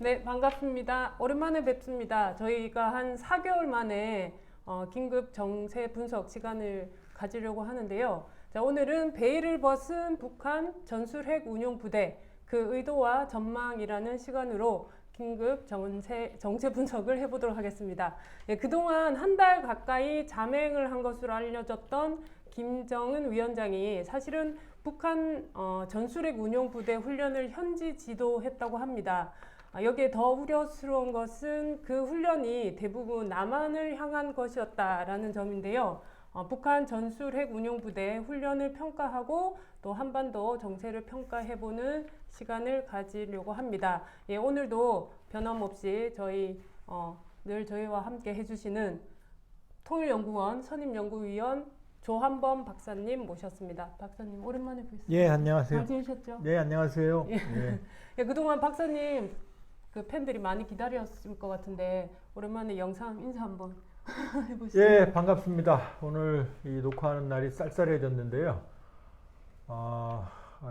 네, 반갑습니다. 오랜만에 뵙습니다. 저희가 한 4개월 만에 긴급 정세 분석 시간을 가지려고 하는데요. 자, 오늘은 베일을 벗은 북한 전술핵 운용 부대, 그 의도와 전망이라는 시간으로 긴급 정세 분석을 해보도록 하겠습니다. 예, 그동안 한 달 가까이 잠행을 한 것으로 알려졌던 김정은 위원장이 사실은 북한 전술핵 운용 부대 훈련을 현지 지도했다고 합니다. 여기에 더 우려스러운 것은 그 훈련이 대부분 남한을 향한 것이었다라는 점인데요. 북한 전술핵 운용부대 훈련을 평가하고 또 한반도 정세를 평가해보는 시간을 가지려고 합니다. 예, 오늘도 변함없이 늘 저희와 함께 해주시는 통일연구원 선임연구위원 조한범 박사님 모셨습니다. 박사님 오랜만에 뵙습니다. 예, 안녕하세요. 잘 지내셨죠? 네, 안녕하세요. 예. 예. 예, 그동안 박사님 그 팬들이 많이 기다렸을 것 같은데 오랜만에 영상 인사 한번 해보시죠. 예, 반갑습니다. 오늘 이 녹화하는 날이 쌀쌀해졌는데요.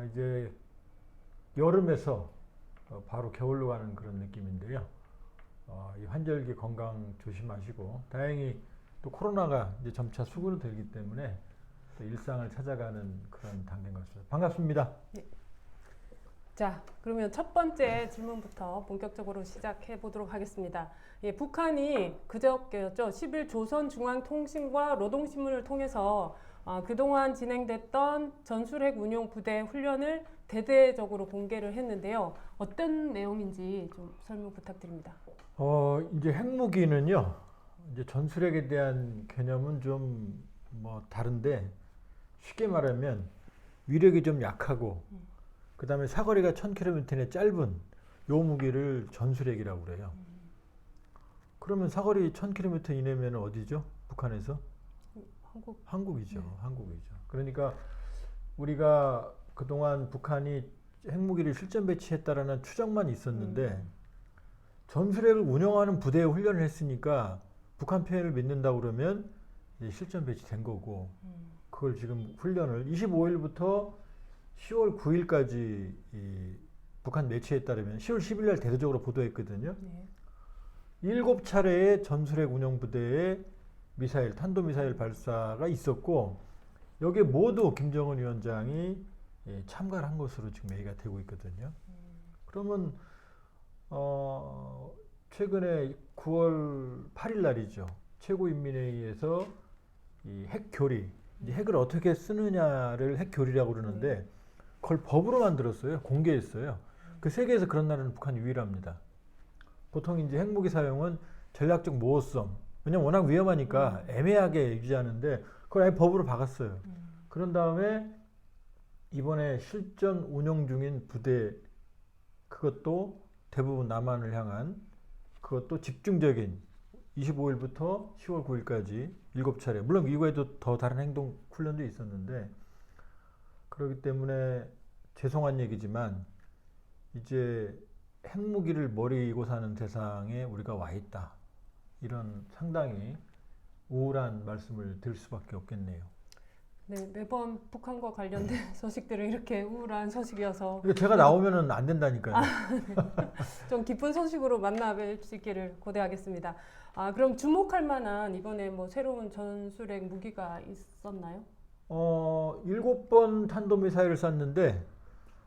이제 여름에서 바로 겨울로 가는 그런 느낌인데요. 이 환절기 건강 조심하시고, 다행히 또 코로나가 이제 점차 수그러들기 때문에 또 일상을 찾아가는 그런 단계인 것 같습니다. 반갑습니다. 네. 자, 그러면 첫 번째 질문부터 본격적으로 시작해 보도록 하겠습니다. 예, 북한이 그저께였죠. 10일 조선중앙통신과 노동신문을 통해서 그동안 진행됐던 전술핵 운용 부대 훈련을 대대적으로 공개를 했는데요. 어떤 내용인지 좀 설명 부탁드립니다. 이제 핵무기는요, 이제 전술핵에 대한 개념은 좀 뭐 다른데, 쉽게 말하면 위력이 좀 약하고 그 다음에 사거리가 1000km 내 짧은 요 무기를 전술핵이라고 그래요. 그러면 사거리 1000km 이내면 어디죠? 북한에서? 한국이죠. 한국이죠. 그러니까 우리가 그동안 북한이 핵무기를 실전 배치했다라는 추정만 있었는데 전술핵을 운영하는 부대에 훈련을 했으니까 북한 편을 믿는다고 그러면 이제 실전 배치된 거고, 그걸 지금 훈련을 25일부터 10월 9일까지 북한 매체에 따르면 10월 10일 날 대대적으로 보도했거든요. 네. 7차례의 전술핵 운영부대의 미사일, 탄도미사일 발사가 있었고, 여기에 모두 김정은 위원장이 참가를 한 것으로 지금 얘기가 되고 있거든요. 그러면 최근에 9월 8일 날이죠. 최고인민회의에서 이 핵교리, 이 핵을 어떻게 쓰느냐를 핵교리라고 그러는데, 그걸 법으로 만들었어요. 공개했어요. 그 세계에서 그런 나라는 북한이 유일합니다. 보통 이제 핵무기 사용은 전략적 모호성, 왜냐면 워낙 위험하니까 애매하게 유지하는데 그걸 아예 법으로 박았어요. 그런 다음에 이번에 실전 운용 중인 부대, 그것도 대부분 남한을 향한, 그것도 집중적인 25일부터 10월 9일까지 7차례, 물론 이후에도 더 다른 행동 훈련도 있었는데, 그렇기 때문에 죄송한 얘기지만 이제 핵무기를 머리고 사는 세상에 우리가 와 있다, 이런 상당히 우울한 말씀을 드릴 수밖에 없겠네요. 네, 매번 북한과 관련된 소식들은 이렇게 우울한 소식이어서 제가 나오면은 안 된다니까요. 좀 기쁜 소식으로 만나 뵐 수 있기를 고대하겠습니다. 그럼 주목할 만한 이번에 뭐 새로운 전술핵 무기가 있었나요? 7번 탄도미사일을 쐈는데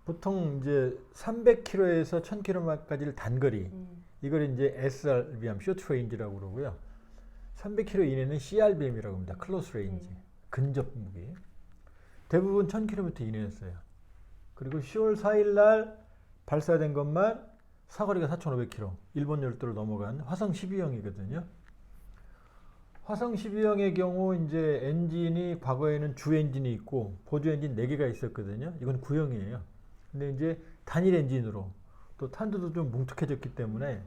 보통 이제 300km에서 1000km까지를 단거리, 이걸 이제 SRBM, 쇼트 레인지라고 그러고요. 300km 이내는 CRBM이라고 합니다. 클로스 레인지, 근접 무기. 대부분 1000km 이내였어요. 그리고 10월 4일 날 발사된 것만 사거리가 4500km, 일본 열도를 넘어간 화성 12형이거든요. 화성 12형의 경우 이제 엔진이 과거에는 주 엔진이 있고 보조 엔진 4개가 있었거든요. 이건 구형이에요. 근데 이제 단일 엔진으로, 또 탄두도 좀 뭉툭해졌기 때문에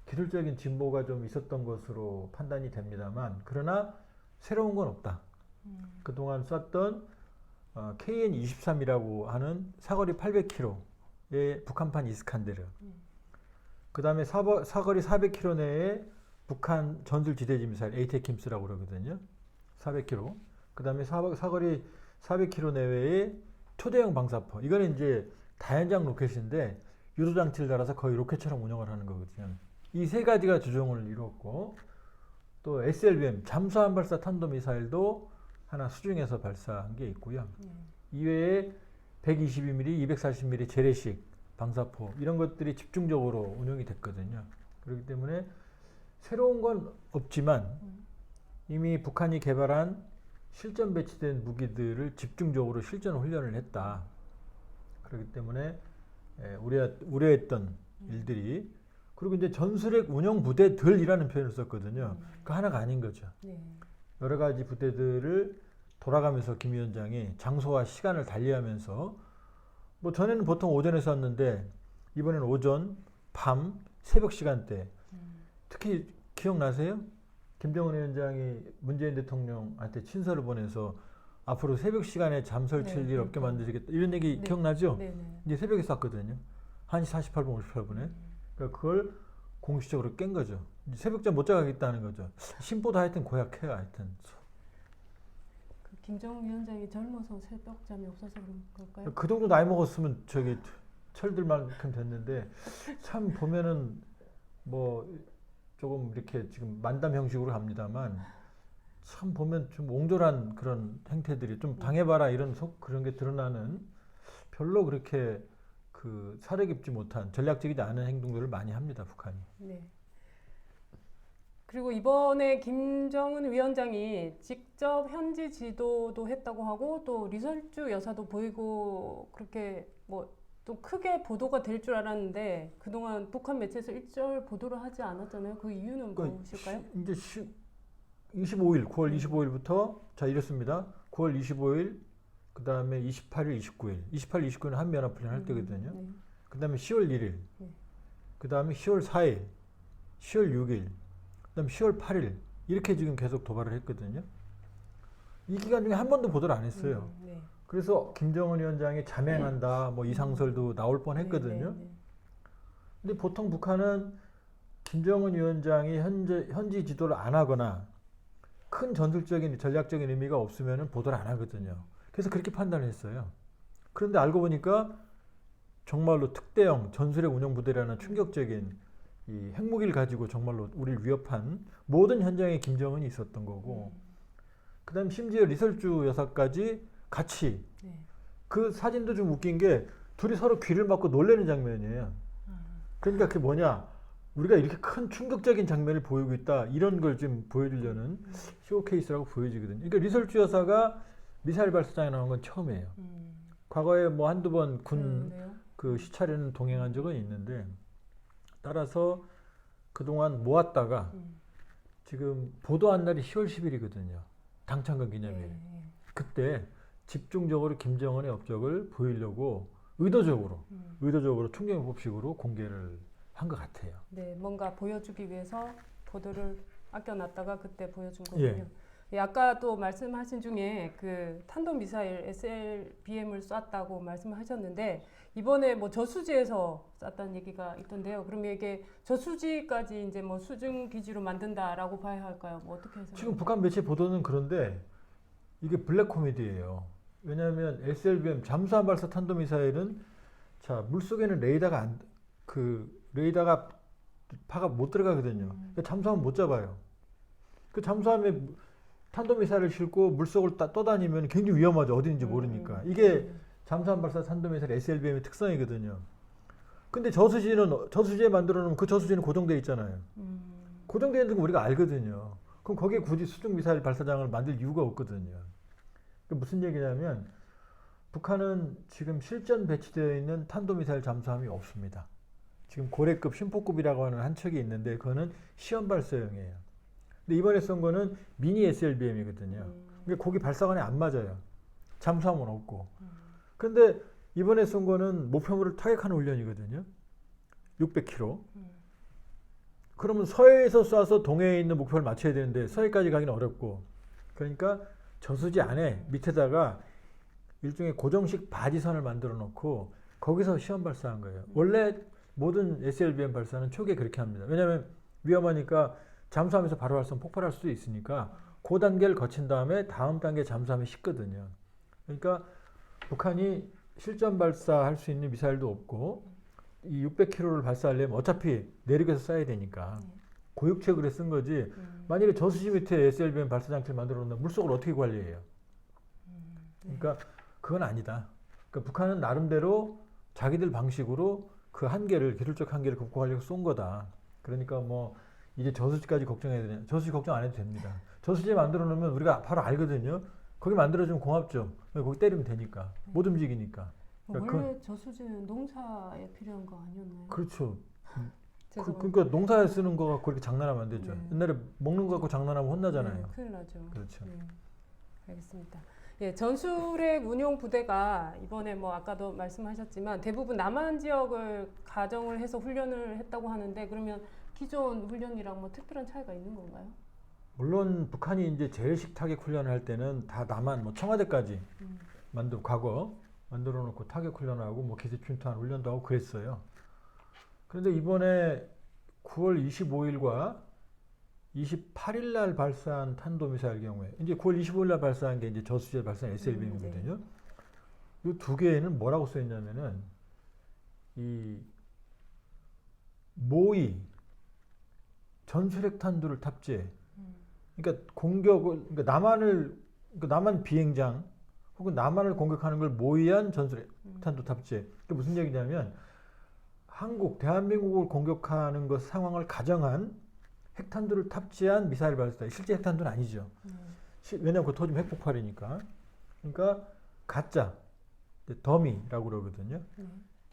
기술적인 진보가 좀 있었던 것으로 판단이 됩니다만, 그러나 새로운 건 없다. 그동안 쐈던 KN-23이라고 하는 사거리 800km의 북한판 이스칸데르, 그 다음에 사거리 400km 내에 북한 전술 지대지 미사일 에이테킴스라고 그러거든요. 400km. 그 다음에 사거리 400km 내외의 초대형 방사포. 이거는 이제 다연장 로켓인데 유도 장치를 달아서 거의 로켓처럼 운영을 하는 거거든요. 이 세 가지가 주종을 이뤘고 또 SLBM 잠수함 발사 탄도미사일도 하나 수중에서 발사한 게 있고요. 이외에 122mm, 240mm 재래식 방사포 이런 것들이 집중적으로 운영이 됐거든요. 그렇기 때문에 새로운 건 없지만 이미 북한이 개발한 실전 배치된 무기들을 집중적으로 실전 훈련을 했다. 그렇기 때문에 우려했던 일들이 그리고 이제 전술핵 운영 부대들이라는 표현을 썼거든요. 그 하나가 아닌 거죠. 네. 여러 가지 부대들을 돌아가면서 김 위원장이 장소와 시간을 달리하면서 뭐 전에는 보통 오전에 쐈는데 이번에는 오전, 밤, 새벽 시간대 특히 기억나세요? 김정은 위원장이 문재인 대통령한테 친서를 보내서 앞으로 새벽 시간에 잠설 칠 일 없게 만드시겠다 이런 얘기 네. 기억나죠? 네. 네. 이제 새벽에 쐈거든요. 1시 48분 58분에. 그러니까 그걸 공식적으로 깬 거죠. 이제 새벽잠 못 자겠다는 거죠. 심보도 하여튼 고약해요. 하여튼. 그 김정은 위원장이 젊어서 새벽잠이 없어서 그런 걸까요? 그 정도 나이 먹었으면 저기 철들만큼 됐는데 참 보면은 뭐 조금 이렇게 지금 만담 형식으로 갑니다만 참 보면 좀 옹졸한 그런 행태들이 좀 당해봐라 이런 그런 게 드러나는 별로 그렇게 그 사려 깊지 못한 전략적이지 않은 행동들을 많이 합니다 북한이. 네. 그리고 이번에 김정은 위원장이 직접 현지 지도도 했다고 하고 또 리설주 여사도 보이고 그렇게 뭐 또 크게 보도가 될 줄 알았는데 그동안 북한 매체에서 일절 보도를 하지 않았잖아요. 그 이유는 무엇일까요? 이제 25일, 9월 25일부터 자 이렇습니다. 9월 25일 그 다음에 28일, 29일, 28일, 29일은 한미연합훈련 할 때거든요. 네. 그 다음에 10월 1일, 네. 그 다음에 10월 4일, 10월 6일, 그 다음에 10월 8일 이렇게 지금 계속 도발을 했거든요. 이 기간 중에 한 번도 보도를 안 했어요. 네. 그래서 김정은 위원장이 자맹한다, 뭐 이상설도 나올 뻔했거든요. 네. 근데 보통 북한은 김정은 위원장이 현지 지도를 안 하거나 큰 전술적인 전략적인 의미가 없으면 보도를 안 하거든요. 그래서 그렇게 판단을 했어요. 그런데 알고 보니까 정말로 특대형 전술핵 운영 부대라는 충격적인 이 핵무기를 가지고 정말로 우리를 위협한 모든 현장에 김정은이 있었던 거고 그 다음 심지어 리설주 여사까지 같이 네. 그 사진도 좀 웃긴 게 둘이 서로 귀를 막고 놀래는 장면이에요. 그러니까 그게 뭐냐 우리가 이렇게 큰 충격적인 장면을 보이고 있다 이런 걸 좀 보여주려는 쇼케이스라고 보여지거든요. 그러니까 리설주 여사가 미사일 발사장에 나온 건 처음이에요. 과거에 뭐 한두 번 군 그 시찰에는 동행한 적은 있는데 따라서 그동안 모았다가 지금 보도한 날이 10월 10일이거든요. 당창건 기념일. 그때 집중적으로 김정은의 업적을 보이려고 의도적으로 충격 법식으로 공개를 한 것 같아요. 네, 뭔가 보여주기 위해서 보도를 아껴놨다가 그때 보여준 거군요. 예, 아까 또 말씀하신 중에 그 탄도미사일 SLBM을 쐈다고 말씀하셨는데 이번에 뭐 저수지에서 쐈다는 얘기가 있던데요. 그러면 이게 저수지까지 이제 뭐 수중 기지로 만든다라고 봐야 할까요? 뭐 어떻게 해서? 지금 북한 매체 보도는 그런데 이게 블랙 코미디예요. 왜냐하면 SLBM 잠수함 발사 탄도미사일은 자 물속에는 레이더가 파가 못 들어가거든요. 그러니까 잠수함은 못 잡아요. 그 잠수함에 탄도미사일을 싣고 물속을 떠다니면 굉장히 위험하죠. 어디인지 모르니까. 이게 잠수함 발사 탄도미사일 SLBM의 특성이거든요. 근데 저수지에 만들어 놓으면 그 저수지는 고정되어 있잖아요. 고정되어 있는 거 우리가 알거든요. 그럼 거기에 굳이 수중 미사일 발사장을 만들 이유가 없거든요. 무슨 얘기냐면 북한은 지금 실전 배치되어 있는 탄도미사일 잠수함이 없습니다. 지금 고래급 심포급이라고 하는 한 척이 있는데 그거는 시험 발사용이에요. 근데 이번에 쏜 거는 미니 SLBM이거든요. 그러니까 거기 발사관에 안 맞아요. 잠수함은 없고. 근데 이번에 쏜 거는 목표물을 타격하는 훈련이거든요. 600km. 그러면 서해에서 쏴서 동해에 있는 목표를 맞춰야 되는데 서해까지 가기는 어렵고 그러니까 저수지 안에 밑에다가 일종의 고정식 바지선을 만들어 놓고 거기서 시험 발사한 거예요. 원래 모든 SLBM 발사는 초기에 그렇게 합니다. 왜냐하면 위험하니까 잠수함에서 바로 발사하면 폭발할 수도 있으니까 그 단계를 거친 다음에 다음 단계 잠수함에 싣거든요. 그러니까 북한이 실전 발사할 수 있는 미사일도 없고 이 600km를 발사하려면 어차피 내륙에서 쏴야 되니까 고육책을 쓴 거지. 만일에 저수지 밑에 SLBM 발사 장치를 만들어 놓으면 물속을 어떻게 관리해요? 그러니까 그건 아니다. 그러니까 북한은 나름대로 자기들 방식으로 그 한계를, 기술적 한계를 극복하려고 쏜 거다. 그러니까 뭐 이제 저수지까지 걱정해야 되냐? 저수지 걱정 안 해도 됩니다. 저수지 만들어 놓으면 우리가 바로 알거든요. 거기 만들어주면 고맙죠. 거기 때리면 되니까. 못 움직이니까. 그러니까 원래 저수지는 농사에 필요한 거 아니었나요? 그렇죠. 죄송합니다. 그러니까 농사에 쓰는 거 갖고 이렇게 장난하면 안 되죠. 네. 옛날에 먹는 거 갖고 장난하면 혼나잖아요. 큰일 나죠. 그렇죠. 알겠습니다. 예, 전술핵 운용 부대가 이번에 뭐 아까도 말씀하셨지만 대부분 남한 지역을 가정을 해서 훈련을 했다고 하는데 그러면 기존 훈련이랑 뭐 특별한 차이가 있는 건가요? 물론 북한이 이제 재래식 타격 훈련을 할 때는 다 남한 뭐 청와대까지 과거 만들어 놓고 타격 훈련하고 뭐 기세 침투한 훈련도 하고 그랬어요. 그런데 이번에 9월 25일과 28일 날 발사한 탄도미사일 경우에 이제 9월 25일 날 발사한 게 이제 저수지에 발사한 SLBM이거든요. 이 두 개에는 뭐라고 써 있냐면은 이 모의 전술핵 탄두를 탑재. 그러니까 공격을 그러니까 남한 비행장 혹은 남한을 공격하는 걸 모의한 전술핵 탄두 탑재. 그게 무슨 얘기냐면 대한민국을 공격하는 것 상황을 가정한 핵탄두를 탑재한 미사일 발사. 실제 핵탄두는 아니죠. 왜냐하면 그 터지면 핵폭발이니까. 그러니까 가짜, 더미라고 그러거든요.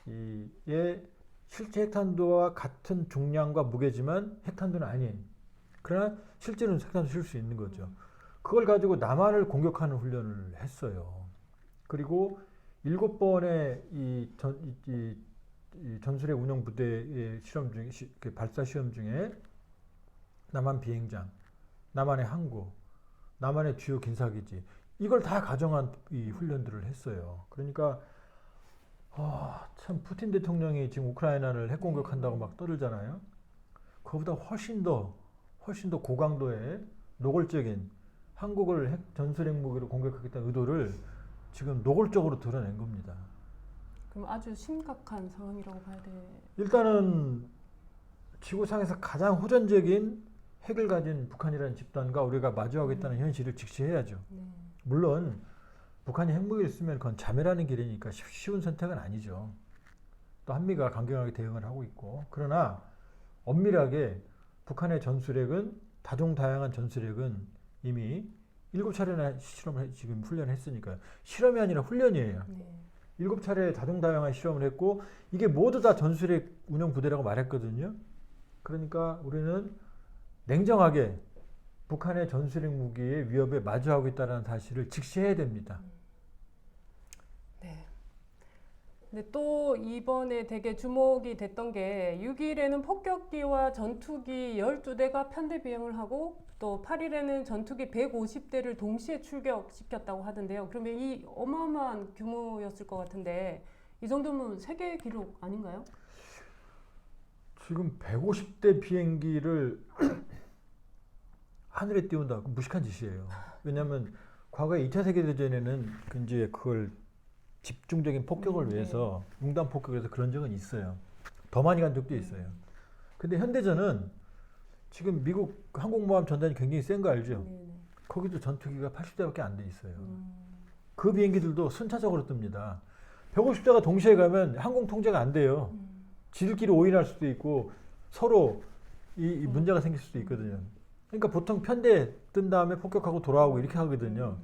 이게 실제 핵탄두와 같은 중량과 무게지만 핵탄두는 아닌. 그러나 실제로는 핵탄두 실 수 있는 거죠. 그걸 가지고 남한을 공격하는 훈련을 했어요. 그리고 7번의 이 전술핵 운영 부대의 실험 중에 발사 시험 중에 남한 비행장, 남한의 항구, 남한의 주요 군사기지 이걸 다 가정한 이 훈련들을 했어요. 그러니까 참 푸틴 대통령이 지금 우크라이나를 핵 공격한다고 막 떠들잖아요. 그거보다 훨씬 더 고강도의 노골적인 한국을 핵 전술핵 무기로 공격하겠다는 의도를 지금 노골적으로 드러낸 겁니다. 그럼 아주 심각한 상황이라고 봐야 돼. 일단은 지구상에서 가장 호전적인 핵을 가진 북한이라는 집단과 우리가 마주하겠다는 현실을 직시해야죠. 물론 북한이 핵무기를 쓰면 그건 자멸하는 길이니까 쉬운 선택은 아니죠. 또 한미가 강경하게 대응을 하고 있고 그러나 엄밀하게 북한의 전술핵은 다종다양한 전술핵은 이미 7차례나 실험을 지금 훈련했으니까요. 실험이 아니라 훈련이에요. 7차례 다종다양한 실험을 했고 이게 모두 다 전술핵 운영 부대라고 말했거든요. 그러니까 우리는 냉정하게 북한의 전술핵 무기의 위협에 마주하고 있다는 사실을 직시해야 됩니다. 네. 근데 또 이번에 되게 주목이 됐던 게 6일에는 폭격기와 전투기 12대가 편대 비행을 하고 또 8일에는 전투기 150대를 동시에 출격시켰다고 하던데요. 그러면 이 어마어마한 규모였을 것 같은데 이 정도면 세계 기록 아닌가요? 지금 150대 비행기를 하늘에 띄운다. 무식한 짓이에요. 왜냐하면 과거에 2차 세계대전에는 이제 그걸 집중적인 폭격을 위해서 융단 폭격에서 그런 적은 있어요. 더 많이 간 적도 있어요. 근데 현대전은 지금 미국 항공모함 전단이 굉장히 센 거 알죠? 거기도 전투기가 80대밖에 안 돼 있어요. 그 비행기들도 순차적으로 뜹니다. 150대가 동시에 가면 항공 통제가 안 돼요. 지들끼리 오인할 수도 있고 서로 이 문제가 생길 수도 있거든요. 그러니까 보통 편대 뜬 다음에 폭격하고 돌아오고 이렇게 하거든요.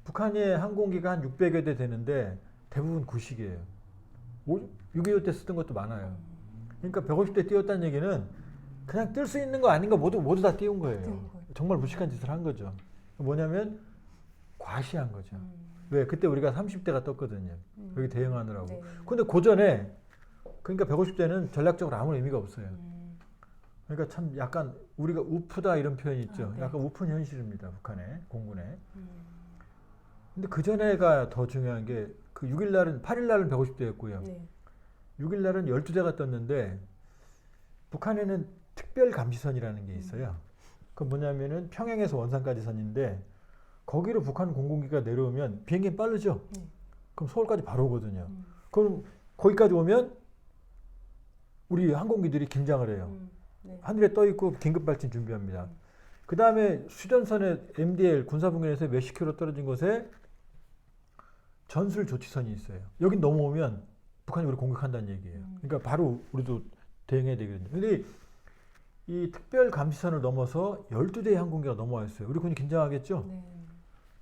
북한의 항공기가 한 600여 대 되는데 대부분 구식이에요. 6.25 때 쓰던 것도 많아요. 그러니까 150대 띄웠다는 얘기는 그냥 뜰 수 있는 거 아닌 거 모두 다 띄운 거예요. 정말 무식한 짓을 한 거죠. 뭐냐면 과시한 거죠. 왜? 그때 우리가 30대가 떴거든요. 여기 대응하느라고. 근데 그 전에 그러니까 150대는 전략적으로 아무 의미가 없어요. 그러니까 참 약간 우리가 우프다 이런 표현이 있죠. 약간 우픈 현실입니다. 북한의 공군에. 근데 그 전에가 더 중요한 게 그 6일 날은 8일 날은 150대였고요. 6일 날은 12대가 떴는데 북한에는 특별 감시선이라는 게 있어요. 그 뭐냐면은 평양에서 원산까지 선인데 거기로 북한 공군기가 내려오면 비행기 빠르죠. 그럼 서울까지 바로 오거든요. 그럼 거기까지 오면 우리 항공기들이 긴장을 해요. 네. 하늘에 떠 있고 긴급 발진 준비합니다. 그 다음에 수전선에 MDL 군사분계선에서 몇십 킬로 떨어진 곳에 전술 조치선이 있어요. 여기 넘어오면 북한이 우리 공격한다는 얘기예요. 그러니까 바로 우리도 대응해야 되거든요. 근데 이 특별 감시선을 넘어서 12대의 항공기가 넘어와 있어요. 우리 군이 긴장하겠죠? 네.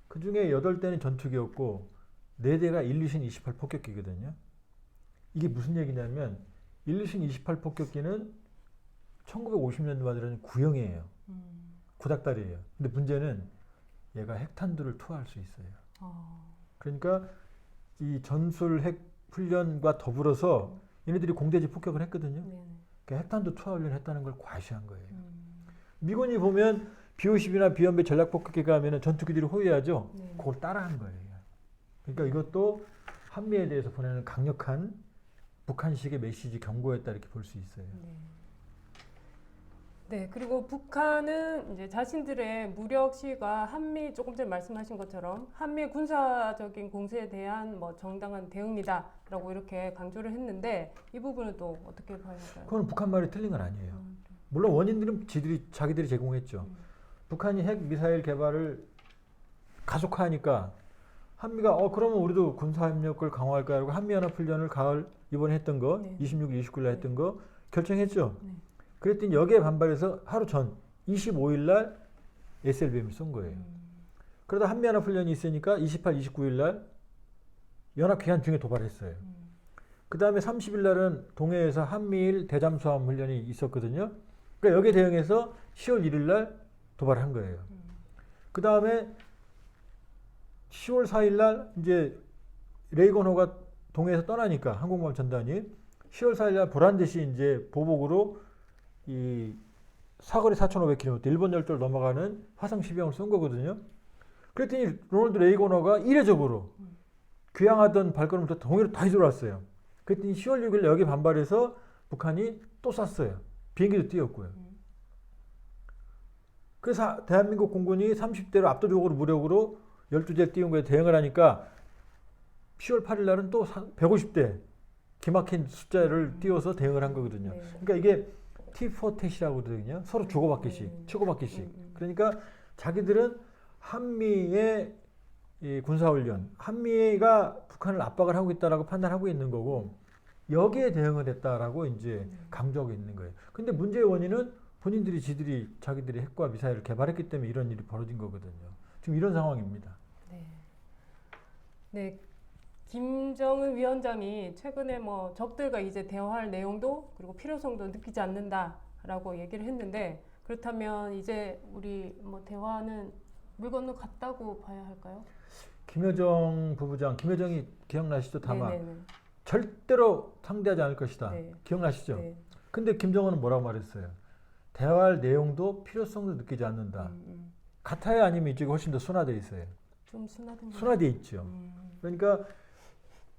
그 중에 8대는 전투기였고 4대가 일리신 28 폭격기거든요. 이게 무슨 얘기냐면 일리신 28 폭격기는 1950년도 만들어진 구형이에요. 구닥다리예요. 근데 문제는 얘가 핵탄두를 투하할 수 있어요. 그러니까 이 전술 핵 훈련과 더불어서 얘네들이 공대지 폭격을 했거든요. 그러니까 핵탄두 투하 훈련을 했다는 걸 과시한 거예요. 미군이 보면 B-50이나 비연배 전략폭격기가 하면 전투기들이 호위하죠. 네. 그걸 따라한 거예요. 그러니까 이것도 한미에 대해서 보내는 강력한 북한식의 메시지 경고였다 이렇게 볼 수 있어요. 네, 그리고 북한은 이제 자신들의 무력 시위가 한미 조금 전에 말씀하신 것처럼 한미 군사적인 공세에 대한 뭐 정당한 대응이다라고 이렇게 강조를 했는데 이 부분은 또 어떻게 봐야 할까요? 그건 북한 말이 틀린 건 아니에요. 물론 원인들은 자기들이 제공했죠. 북한이 핵 미사일 개발을 가속화하니까 한미가 그러면 우리도 군사협력을 강화할까 하고 한미연합훈련을 가을 이번에 했던 거 네. 26일, 29일 날 했던 거 결정했죠. 네. 그랬더니 여기에 반발해서 하루 전 25일 날 SLBM을 쏜 거예요. 그러다 한미연합훈련이 있으니까 28, 29일 날 연합기간 중에 도발했어요. 그 다음에 30일 날은 동해에서 한미일 대잠수함 훈련이 있었거든요. 그러니까 여기에 대응해서 10월 1일 날 도발한 거예요. 그 다음에 10월 4일 날 이제 레이건호가 동해에서 떠나니까 항공모함 전단이 10월 4일 날 보란듯이 이제 보복으로 이 사거리 4,500km 일본 열도를 넘어가는 화성 12형을 쏜 거거든요. 그랬더니 로널드 레이건호가 이례적으로 귀향하던 발걸음부터 동해로 다시 돌아왔어요. 그랬더니 10월 6일 여기 반발해서 북한이 또 쐈어요. 비행기도 띄웠고요. 그래서 대한민국 공군이 30대로 압도적으로 무력으로 12대 띄운 거에 대응을 하니까 10월 8일 날은 또 150대 기막힌 숫자를 띄워서 대응을 한 거거든요. 네. 그러니까 이게 T4텟이라고 그러거든요. 서로 주고받기식, 치고받기식. 그러니까 자기들은 한미의 이 군사훈련, 한미가 북한을 압박을 하고 있다라고 판단하고 있는 거고 여기에 대응을 했다라고 이제 강조하고 있는 거예요. 근데 문제의 원인은 본인들이 자기들이 핵과 미사일을 개발했기 때문에 이런 일이 벌어진 거거든요. 지금 이런 상황입니다. 네. 김정은 위원장이 최근에 뭐 적들과 이제 대화할 내용도 그리고 필요성도 느끼지 않는다라고 얘기를 했는데 그렇다면 이제 우리 뭐 대화는 물 건너 갔다고 봐야 할까요? 김여정 부부장, 김여정이 기억나시죠? 다만 네네네. 절대로 상대하지 않을 것이다. 네. 기억나시죠? 네. 근데 김정은은 뭐라고 말했어요? 대화할 내용도 필요성도 느끼지 않는다. 같아야 아니면 이쪽이 훨씬 더 순화되어 있어요. 좀 순화된 순화되어 있죠. 그러니까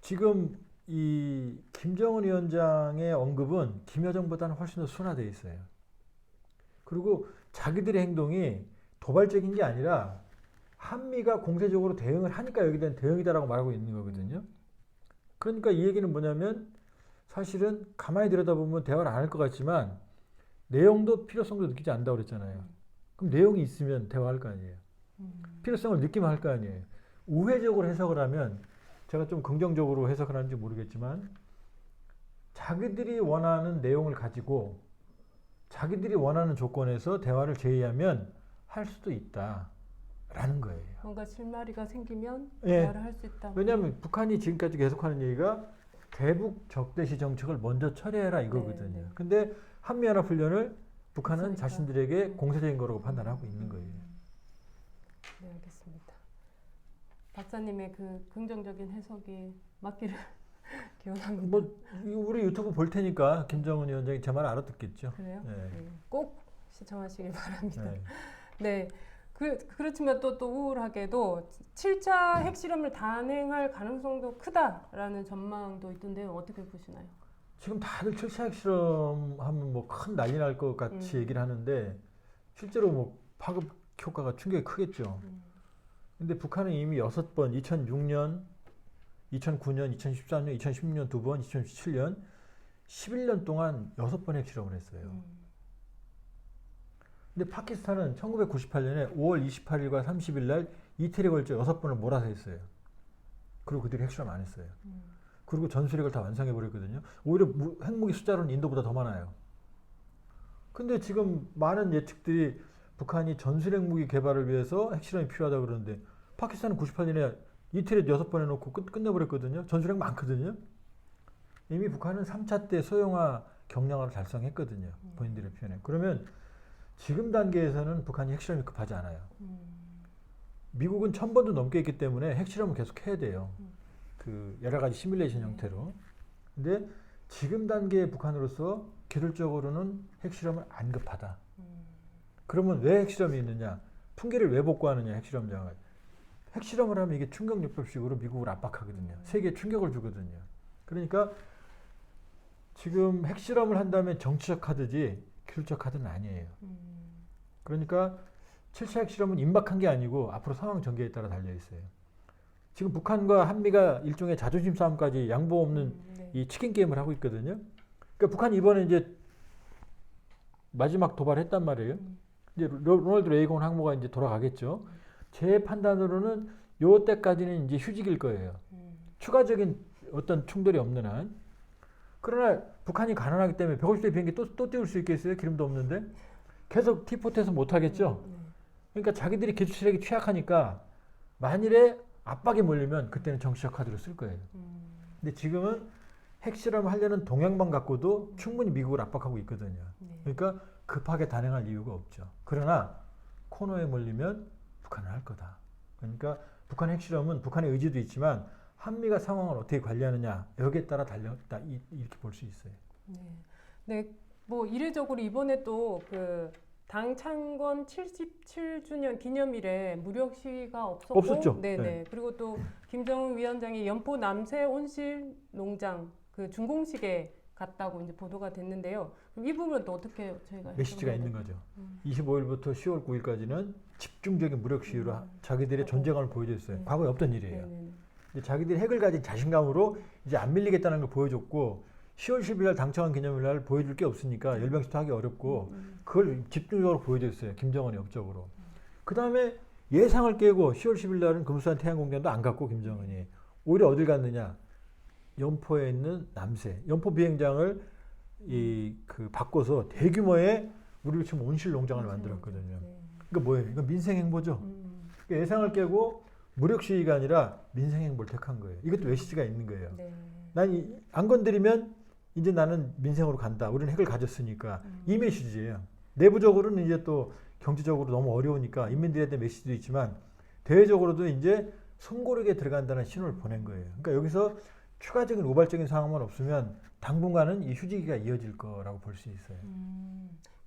지금 이 김정은 위원장의 언급은 김여정보다는 훨씬 더 순화되어 있어요. 그리고 자기들의 행동이 도발적인 게 아니라 한미가 공세적으로 대응을 하니까 여기에 대한 대응이다라고 말하고 있는 거거든요. 그러니까 이 얘기는 뭐냐면 사실은 가만히 들여다보면 대화를 안 할 것 같지만 내용도 필요성도 느끼지 않는다고 그랬잖아요. 그럼 내용이 있으면 대화할 거 아니에요. 필요성을 느끼면 할 거 아니에요. 우회적으로 해석을 하면 제가 좀 긍정적으로 해석을 하는지 모르겠지만 자기들이 원하는 내용을 가지고 자기들이 원하는 조건에서 대화를 제의하면 할 수도 있다라는 거예요. 뭔가 실마리가 생기면 예. 대화를 할 수 있다. 왜냐하면 북한이 지금까지 계속하는 얘기가 대북 적대시 정책을 먼저 처리해라 이거거든요. 네. 근데 한미연합훈련을 북한은 그러니까. 자신들에게 공세적인 거라고 판단하고 있는 거예요. 네, 알겠습니다. 박사님의 그 긍정적인 해석이 맞기를 기원합니다. 뭐 우리 유튜브 볼 테니까 김정은 위원장이 제 말 알아듣겠죠. 그래요? 네. 네. 꼭 시청하시길 바랍니다. 네. 네. 그렇지만 또 우울하게도 7차 핵실험을 단행할 가능성도 크다라는 전망도 있던데요. 어떻게 보시나요? 지금 다들 7차 핵실험 하면 뭐 큰 난리 날 것 같이 얘기를 하는데 실제로 뭐 파급 효과가 충격이 크겠죠. 근데 북한은 이미 6번 2006년, 2009년, 2013년, 2016년 2번, 2017년 11년 동안 6번 핵실험을 했어요. 근데 파키스탄은 1998년에 5월 28일과 30일 날 이틀에 걸쳐 6번을 몰아서 했어요. 그리고 그들이 핵실험 안 했어요. 그리고 전술핵을 다 완성해 버렸거든요. 오히려 핵무기 숫자로는 인도보다 더 많아요. 근데 지금 많은 예측들이 북한이 전술핵 무기 개발을 위해서 핵실험이 필요하다고 그러는데 파키스탄은 98년에 이틀에 6번 해놓고 끝내버렸거든요. 전술핵 많거든요. 이미 북한은 3차 때 소형화 경량화를 달성했거든요. 본인들의 표현에. 그러면 지금 단계에서는 북한이 핵실험이 급하지 않아요. 미국은 1000번도 넘게 했기 때문에 핵실험을 계속 해야 돼요. 그 여러 가지 시뮬레이션 형태로. 근데 지금 단계의 북한으로서 기술적으로는 핵실험은 안 급하다. 그러면 왜 핵실험이 있느냐? 풍기를 왜 복구하느냐? 핵실험장을. 핵실험을 하면 이게 충격요법식으로 미국을 압박하거든요. 세계에 충격을 주거든요. 그러니까 지금 핵실험을 한다면 정치적 카드지 기술적 카드는 아니에요. 그러니까 7차 핵실험은 임박한 게 아니고 앞으로 상황 전개에 따라 달려 있어요. 지금 북한과 한미가 일종의 자존심 싸움까지 양보 없는 이 치킨 게임을 하고 있거든요. 그러니까 북한이 이번에 이제 마지막 도발했단 말이에요. 이제 로널드 레이건 항모가 이제 돌아가겠죠. 제 판단으로는 요 때까지는 이제 휴직일 거예요. 추가적인 어떤 충돌이 없는 한. 그러나 북한이 가난하기 때문에 150대 비행기 또 띄울 수 있겠어요? 기름도 없는데. 계속 T4에서 못 하겠죠. 그러니까 자기들이 기술력이 취약하니까 만일에 압박에 몰리면 그때는 정치적 카드로 쓸 거예요. 근데 지금은 핵실험을 하려는 동향만 갖고도 충분히 미국을 압박하고 있거든요. 그러니까 급하게 단행할 이유가 없죠. 그러나 코너에 몰리면 북한은 할 거다. 그러니까 북한 핵실험은 북한의 의지도 있지만 한미가 상황을 어떻게 관리하느냐 여기에 따라 달렸다 이렇게 볼 수 있어요. 네, 뭐 이례적으로 이번에 또 그 당 창건 77주년 기념일에 무력 시위가 없었죠. 네네. 그리고 또 김정은 위원장이 연포 남새 온실 농장 그 준공식에 갔다고 이제 보도가 됐는데요. 그럼 이 부분은 또 어떻게 저희가 메시지가 있는 거죠. 25일부터 10월 9일까지는 집중적인 무력 시위로 자기들의 존재감을 보여줬어요. 과거에 없던 일이에요. 이제 자기들이 핵을 가진 자신감으로 이제 안 밀리겠다는 걸 보여줬고 10월 10일 날 당창원 기념일 날 보여줄 게 없으니까 열병식도 하기 어렵고 그걸 집중적으로 보여줬어요. 김정은이 업적으로. 그 다음에 예상을 깨고 10월 10일 날은 금수산 태양공장도 안 갔고 김정은이 오히려 어딜 갔느냐? 연포에 있는 남새 연포 비행장을 바꿔서 대규모의 우리로 치면 온실 농장을 만들었거든요. 그러니까 뭐예요? 이건 민생 행보죠. 그러니까 예상을 깨고 무력 시위가 아니라 민생 행보를 택한 거예요. 이것도 메시지가 있는 거예요. 난 안 건드리면 이제 나는 민생으로 간다. 우리는 핵을 가졌으니까 이 메시지예요. 내부적으로는 이제 또 경제적으로 너무 어려우니까 인민들에 대한 메시지도 있지만 대외적으로도 이제 손고르게 들어간다는 신호를 보낸 거예요. 그러니까 여기서 추가적인 우발적인 상황만 없으면 당분간은 이 휴지기가 이어질 거라고 볼 수 있어요.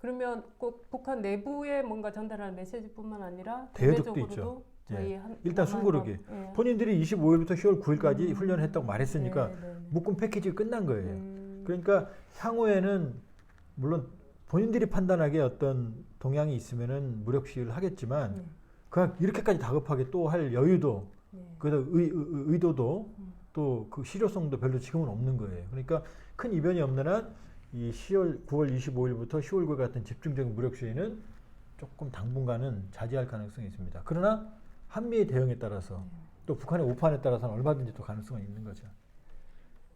그러면 꼭 북한 내부에 뭔가 전달하는 메시지뿐만 아니라 대외적도 있죠. 저희 일단 숨고르기. 본인들이 25일부터 10월 9일까지 훈련을 했다고 말했으니까 묶음 패키지가 끝난 거예요. 그러니까 향후에는 물론 본인들이 판단하기에 어떤 동향이 있으면은 무력 시위를 하겠지만 그냥 이렇게까지 다급하게 또 할 여유도 그래서 의도도 또 그 실효성도 별로 지금은 없는 거예요. 그러니까 큰 이변이 없는 한 이 9월 25일부터 10월 9일 같은 집중적인 무력 시위는 조금 당분간은 자제할 가능성이 있습니다. 그러나 한미의 대응에 따라서 또 북한의 오판에 따라서는 얼마든지 또 가능성이 있는 거죠.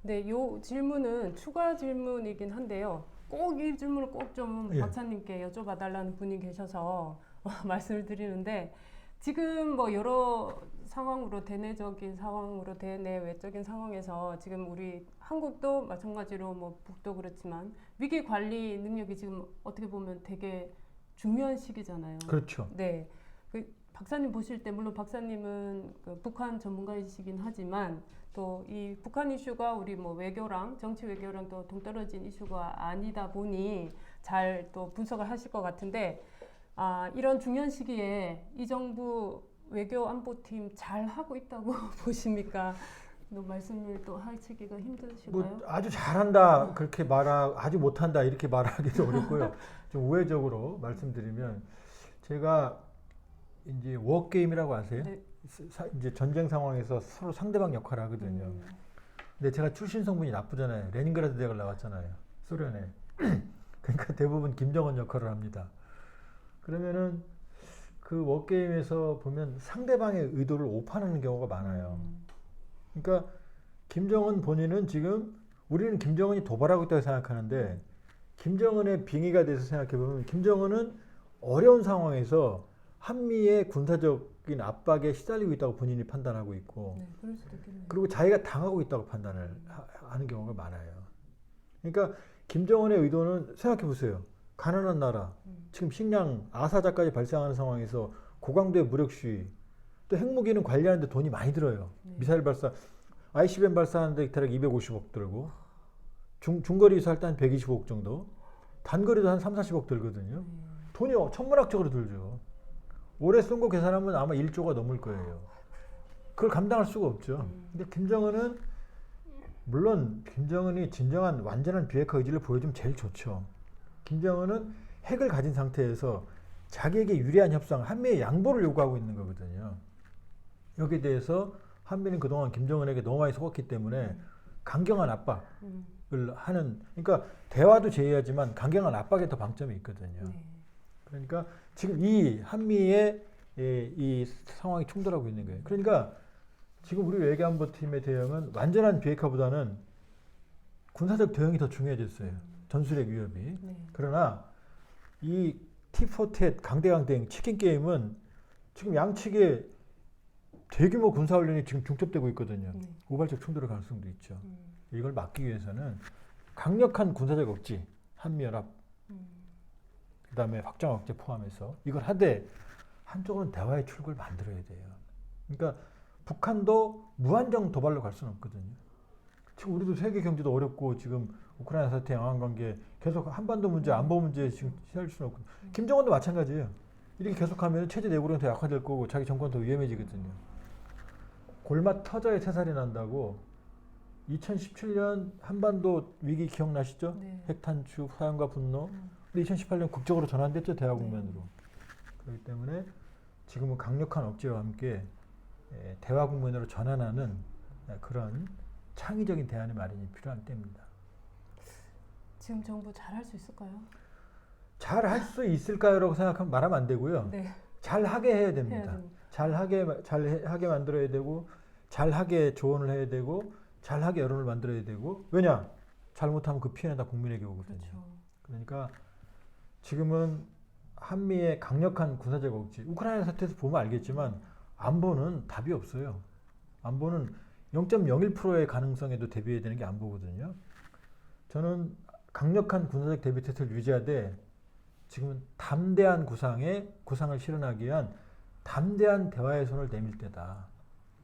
네, 요 질문은 추가 질문이긴 한데요. 꼭 이 질문을 꼭 좀 박사님께 여쭤봐달라는 분이 계셔서 말씀을 드리는데 지금 뭐 여러 상황으로 대내적인 상황으로 대내 외적인 상황에서 지금 우리 한국도 마찬가지로 뭐 북도 그렇지만 위기 관리 능력이 지금 어떻게 보면 되게 중요한 시기잖아요. 그렇죠. 네. 그 박사님 보실 때 물론 박사님은 그 북한 전문가이시긴 하지만 또 이 북한 이슈가 우리 뭐 외교랑 정치 외교랑 또 동떨어진 이슈가 아니다 보니 잘 또 분석을 하실 것 같은데 이런 중요한 시기에 이 정부 외교 안보팀 잘 하고 있다고 보십니까? 또 말씀을 또 하시기가 힘드실까요? 뭐 아주 잘한다 그렇게 아주 못한다 이렇게 말하기도 어렵고요. 좀 우회적으로 말씀드리면 제가 이제 워게임이라고 아세요? 네. 이제 전쟁 상황에서 서로 상대방 역할을 하거든요. 근데 제가 출신 성분이 나쁘잖아요. 레닌그라드 대학을 나왔잖아요. 소련에. 그러니까 대부분 김정은 역할을 합니다. 그러면은 그 워게임에서 보면 상대방의 의도를 오판하는 경우가 많아요. 그러니까 김정은 본인은 지금 우리는 김정은이 도발하고 있다고 생각하는데 김정은의 빙의가 돼서 생각해보면 김정은은 어려운 상황에서 한미의 군사적인 압박에 시달리고 있다고 본인이 판단하고 있고 네, 그럴 수도 있겠네요. 그리고 자기가 당하고 있다고 판단을 하는 경우가 많아요. 그러니까 김정은의 의도는 생각해보세요. 가난한 나라, 지금 식량 아사자까지 발생하는 상황에서 고강도의 무력 시위, 또 핵무기는 관리하는데 돈이 많이 들어요. 미사일 발사, ICBM 발사하는데 대략 250억 들고 중거리에서 할 때 한 125억 정도, 단거리도 한 3, 40억 들거든요. 돈이 천문학적으로 들죠. 올해 쏜 거 계산하면 아마 1조가 넘을 거예요. 그걸 감당할 수가 없죠. 근데 김정은은 물론 김정은이 진정한 완전한 비핵화 의지를 보여주면 제일 좋죠. 김정은은 핵을 가진 상태에서 자기에게 유리한 협상, 한미의 양보를 요구하고 있는 거거든요. 여기에 대해서 한미는 그동안 김정은에게 너무 많이 속았기 때문에 강경한 압박을 하는, 그러니까 대화도 제외하지만 강경한 압박에 더 방점이 있거든요. 네. 그러니까 지금 이 한미의 이 상황이 충돌하고 있는 거예요. 그러니까 지금 우리 외교안보팀의 대응은 완전한 비핵화보다는 군사적 대응이 더 중요해졌어요. 전술핵 위협이. 네. 그러나 이 tit-for-tat 강대강 대응 치킨 게임은 지금 양측의 대규모 군사훈련이 지금 중첩되고 있거든요. 우발적 충돌의 가능성도 있죠. 이걸 막기 위해서는 강력한 군사적 억지, 한미연합, 그다음에 확장 억제 포함해서 이걸 하되 한쪽은 대화의 출구를 만들어야 돼요. 그러니까 북한도 무한정 도발로 갈 수는 없거든요. 지금 우리도 세계 경제도 어렵고 지금 우크라이나 사태, 양안 관계 계속 한반도 문제, 안보 문제 지금 시달릴 수는 없고 김정은도 마찬가지예요. 이렇게 계속하면 체제 내구력은 더 약화될 거고 자기 정권 더 위험해지거든요. 골마 터져야 새살이 난다고 2017년 한반도 위기 기억나시죠? 네. 핵탄축, 사연과 분노. 근데 2018년 국적으로 전환됐죠, 대화 국면으로. 그렇기 때문에 지금은 강력한 억제와 함께 대화 국면으로 전환하는 그런 창의적인 대안의 마련이 필요한 때입니다. 지금 정부 잘할 수 있을까요? 잘 할 수 있을까요라고 생각하면 말하면 안 되고요. 네. 잘하게 해야 해야 됩니다. 됩니다. 잘하게 만들어야 되고, 잘하게 조언을 해야 되고, 잘하게 여론을 만들어야 되고. 왜냐? 잘못하면 그 피해는 다 국민에게 오거든요. 그렇죠. 그러니까 지금은 한미의 강력한 군사적 억지, 우크라이나 사태에서 보면 알겠지만 안보는 답이 없어요. 안보는 0.01%의 가능성에도 대비해야 되는 게 안보거든요. 저는 강력한 군사적 대비 태세를 유지하되 지금은 담대한 구상을 실현하기 위한 담대한 대화의 손을 내밀 때다.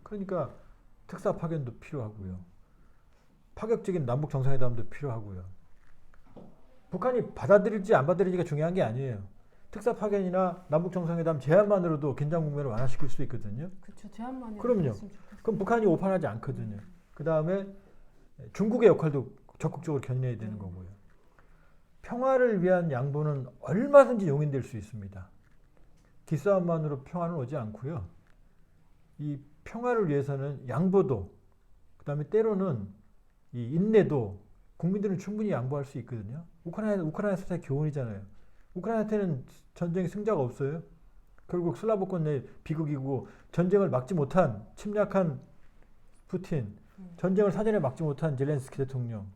그러니까 특사 파견도 필요하고요. 파격적인 남북 정상회담도 필요하고요. 북한이 받아들일지 안 받아들일지가 중요한 게 아니에요. 특사 파견이나 남북 정상회담 제안만으로도 긴장 국면을 완화시킬 수 있거든요. 그렇죠. 제한만이 그럼요. 그럼 북한이 오판하지 않거든요. 그 다음에 중국의 역할도 적극적으로 견인해야 되는 거고요. 평화를 위한 양보는 얼마든지 용인될 수 있습니다. 기싸움만으로 평화는 오지 않고요. 이 평화를 위해서는 양보도, 그 다음에 때로는 이 인내도 국민들은 충분히 양보할 수 있거든요. 우크라이나 사태 교훈이잖아요. 우크라이나 사태는 전쟁의 승자가 없어요. 결국 슬라브권 내 비극이고 전쟁을 막지 못한 침략한 푸틴, 전쟁을 사전에 막지 못한 젤렌스키 대통령,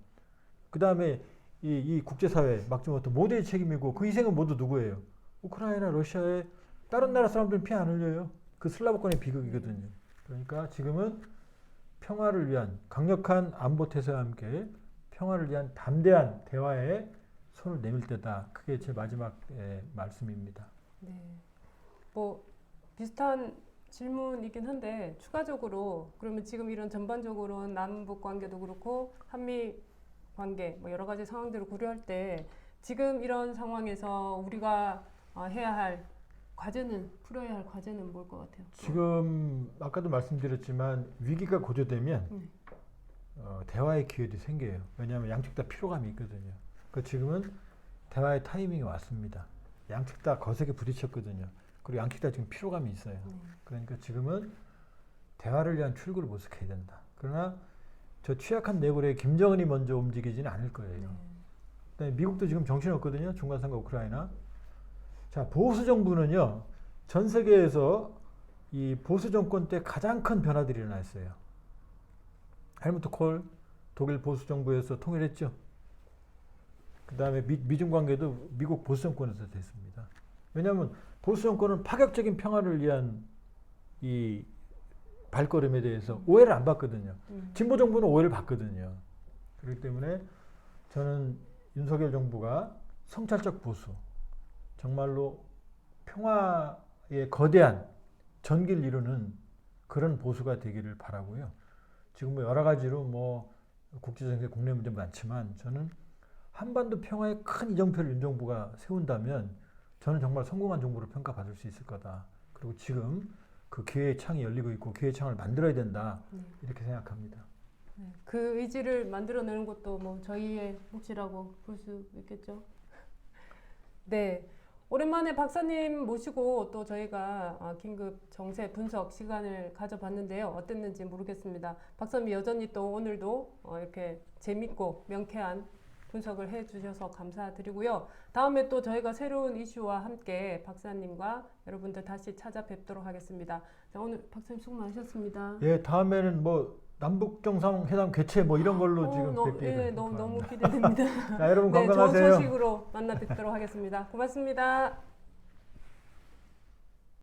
그 다음에 이 국제사회 막지 못한 모두의 책임이고 그 희생은 모두 누구예요? 우크라이나, 러시아의 다른 나라 사람들은 피 안 흘려요. 그 슬라브권의 비극이거든요. 그러니까 지금은 평화를 위한 강력한 안보 태세와 함께 평화를 위한 담대한 대화에 손을 내밀 때다. 그게 제 마지막 말씀입니다. 네. 뭐 비슷한 질문이긴 한데 추가적으로 그러면 지금 이런 전반적으로 남북 관계도 그렇고 한미 관계 뭐 여러 가지 상황들을 고려할 때 지금 이런 상황에서 우리가 해야 할 과제는 풀어야 할 과제는 뭘 것 같아요? 지금 아까도 말씀드렸지만 위기가 고조되면 대화의 기회도 생겨요. 왜냐하면 양측 다 피로감이 있거든요. 그러니까 지금은 대화의 타이밍이 왔습니다. 양측 다 거세게 부딪혔거든요. 그리고 양측 다 지금 피로감이 있어요. 그러니까 지금은 대화를 위한 출구를 모색해야 된다. 그러나 저 취약한 내골에 김정은이 먼저 움직이지는 않을 거예요. 네. 그다음에 미국도 지금 정신없거든요. 중간선거 우크라이나. 자, 보수 정부는요. 전 세계에서 이 보수 정권 때 가장 큰 변화들이 일어났어요. 헬무트 콜 독일 보수 정부에서 통일했죠. 그다음에 미중 관계도 미국 보수 정권에서 됐습니다. 왜냐하면 보수 정권은 파격적인 평화를 위한 이 발걸음에 대해서 오해를 안 받거든요. 진보 정부는 오해를 받거든요. 그렇기 때문에 저는 윤석열 정부가 성찰적 보수, 정말로 평화의 거대한 전기를 이루는 그런 보수가 되기를 바라고요. 지금 뭐 여러 가지로 뭐 국제정세, 국내 문제 많지만 저는 한반도 평화에 큰 이정표를 윤 정부가 세운다면 저는 정말 성공한 정부로 평가받을 수 있을 거다. 그리고 지금 그 기회의 창이 열리고 있고 기회의 창을 만들어야 된다. 이렇게 생각합니다. 네. 그 의지를 만들어내는 것도 뭐 저희의 몫이라고 볼 수 있겠죠. 네. 오랜만에 박사님 모시고 또 저희가 긴급 정세 분석 시간을 가져봤는데요. 어땠는지 모르겠습니다. 박사님 여전히 또 오늘도 이렇게 재밌고 명쾌한 분석을 해주셔서 감사드리고요. 다음에 또 저희가 새로운 이슈와 함께 박사님과 여러분들 다시 찾아뵙도록 하겠습니다. 자, 오늘 박사님 수고 많으셨습니다. 예, 다음에는 뭐 남북 정상회담 개최 뭐 이런 걸로 지금 뵙기를 너무 기대됩니다. 자, 여러분 네, 건강하세요. 좋은 소식으로 만나 뵙도록 하겠습니다. 고맙습니다.